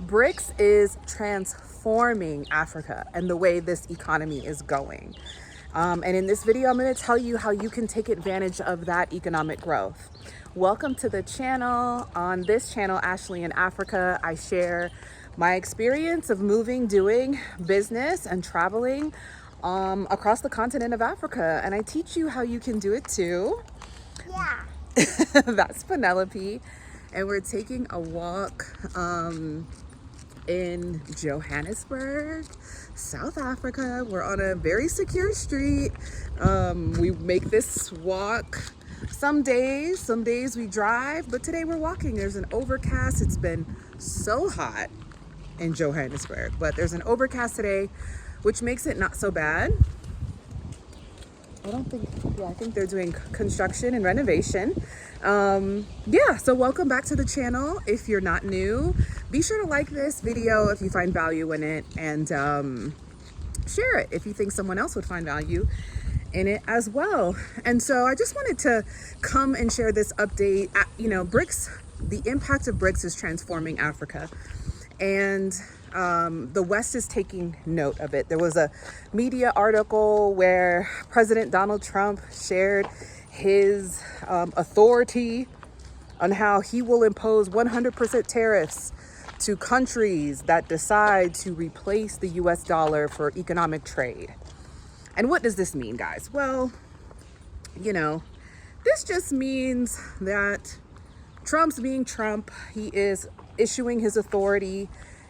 BRICS is transforming Africa and the way this economy is going. And in this video, I'm going to tell you how you can take advantage of that economic growth. Welcome to the channel. On this channel, Ashley in Africa, I share my experience of moving, doing business and traveling across the continent of Africa. And I teach you how you can do it too. Yeah. That's Penelope. And we're taking a walk in Johannesburg, South Africa. We're on a very secure street. We make this walk some days we drive, but today we're walking. There's an overcast. It's been so hot in Johannesburg, but there's an overcast today, which makes it not so bad. I think they're doing construction and renovation. So welcome back to the channel. If you're not new, be sure to like this video if you find value in it, and share it if you think someone else would find value in it as well. And so I just wanted to come and share this update. BRICS, the impact of BRICS is transforming Africa, and the West is taking note of it. There was a media article where President Donald Trump shared his authority on how he will impose 100% tariffs to countries that decide to replace the US dollar for economic trade. And what does this mean, guys? Well, this just means that Trump's being Trump. He is issuing his authority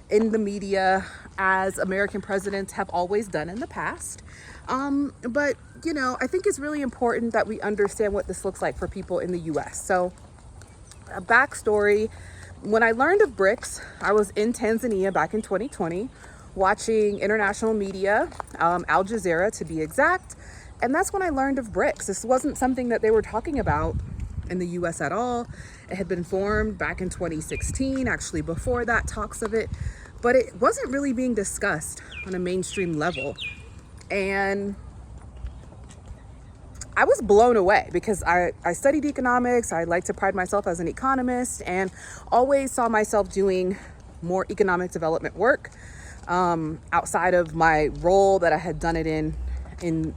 in the media, as American presidents have always done in the past. But I think it's really important that we understand what this looks like for people in the US. So a backstory, when I learned of BRICS, I was in Tanzania back in 2020, watching international media, Al Jazeera to be exact. And that's when I learned of BRICS. This wasn't something that they were talking about in the US at all. It had been formed back in 2016, actually before that, talks of it, but it wasn't really being discussed on a mainstream level. And I was blown away because I studied economics. I like to pride myself as an economist and always saw myself doing more economic development work outside of my role that I had done it in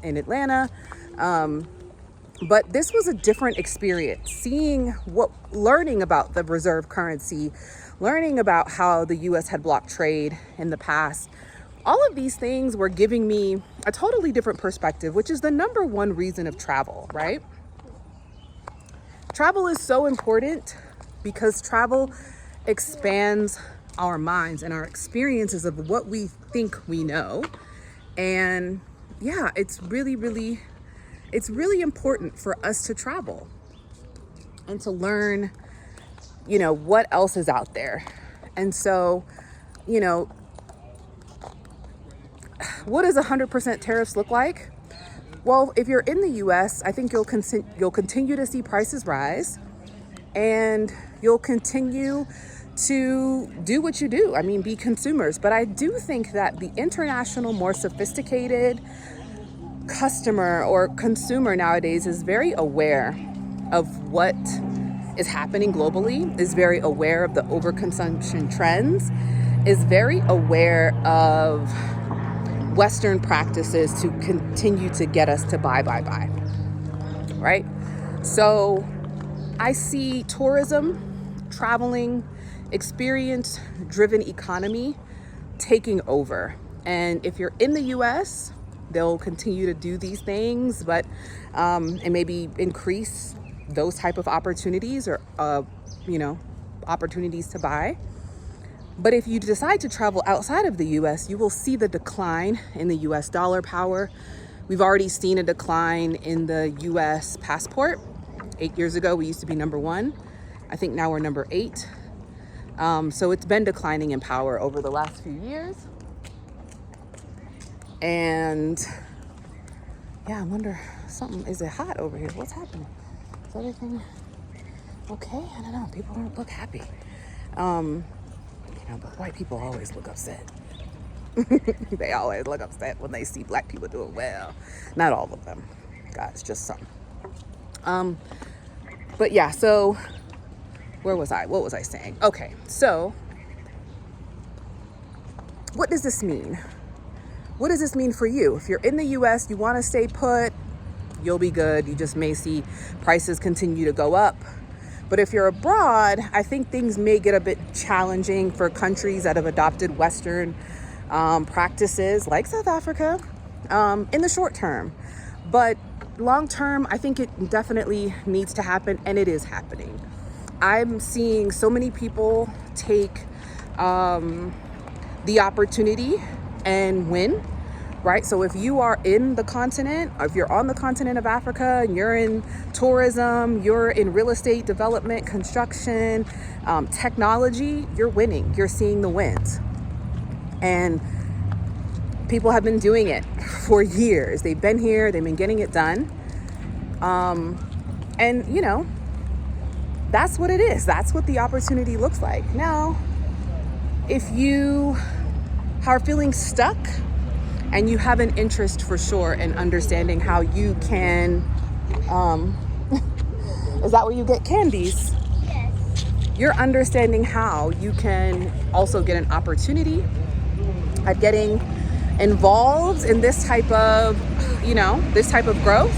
Atlanta. But this was a different experience, learning about the reserve currency, learning about how the US had blocked trade in the past. All of these things were giving me a totally different perspective, which is the number one reason of travel, right? Travel is so important because travel expands our minds and our experiences of what we think we know. And yeah, it's really important for us to travel and to learn, what else is out there. And so, what does 100% tariffs look like? Well, if you're in the US, I think you'll continue to see prices rise, and you'll continue to do what you do. I mean, be consumers. But I do think that the international, more sophisticated customer or consumer nowadays is very aware of what is happening globally, is very aware of the overconsumption trends, is very aware of Western practices to continue to get us to buy, right? So I see tourism, traveling, experience-driven economy taking over. And if you're in the US, they'll continue to do these things, but and maybe increase those type of opportunities or opportunities to buy. But if you decide to travel outside of the US, you will see the decline in the US dollar power. We've already seen a decline in the US passport. 8 years ago, we used to be number 1. I think now we're number 8. So it's been declining in power over the last few years. And yeah, I wonder, is it hot over here? What's happening? Is everything okay? I don't know. People don't look happy. But white people always look upset. They always look upset when they see black people doing well. Not all of them, guys, just some. But yeah, so where was I? What was I saying? Okay, so what does this mean? What does this mean for you? If you're in the US, you want to stay put, you'll be good. You just may see prices continue to go up. But if you're abroad, I think things may get a bit challenging for countries that have adopted Western practices like South Africa in the short term. But long term, I think it definitely needs to happen, and it is happening. I'm seeing so many people take the opportunity and win. Right? So if you are in the continent, or if you're on the continent of Africa and you're in tourism, you're in real estate development, construction, technology, you're winning. You're seeing the wins. And people have been doing it for years. They've been here, they've been getting it done. And you know, that's what it is. That's what the opportunity looks like. Now, if you are feeling stuck, and you have an interest for sure in understanding how you can, is that where you get candies? Yes. You're understanding how you can also get an opportunity at getting involved in this type of, this type of growth.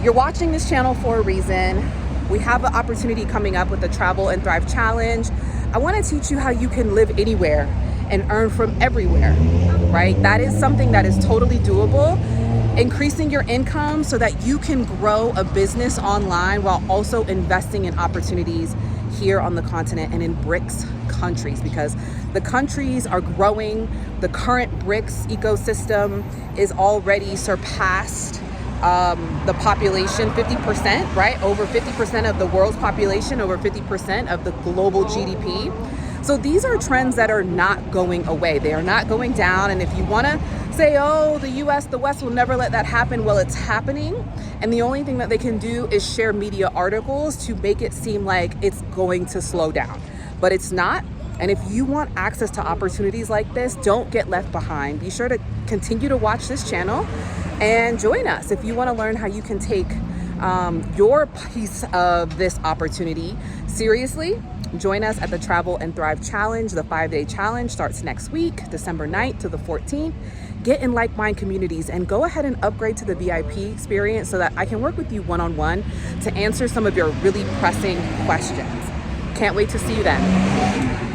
You're watching this channel for a reason. We have an opportunity coming up with the Travel and Thrive Challenge. I want to teach you how you can live anywhere and earn from everywhere, right? That is something that is totally doable. Increasing your income so that you can grow a business online while also investing in opportunities here on the continent and in BRICS countries, because the countries are growing. The current BRICS ecosystem is already surpassed the population, 50%, right? Over 50% of the world's population, over 50% of the global GDP. So these are trends that are not going away. They are not going down. And if you want to say, oh, the US, the West will never let that happen, well, it's happening. And the only thing that they can do is share media articles to make it seem like it's going to slow down. But it's not. And if you want access to opportunities like this, don't get left behind. Be sure to continue to watch this channel and join us if you want to learn how you can take your piece of this opportunity seriously. Join us at the Travel and Thrive Challenge. The 5-day challenge starts next week, December 9th to the 14th. Get in like-minded communities and go ahead and upgrade to the VIP experience so that I can work with you one-on-one to answer some of your really pressing questions. Can't wait to see you then.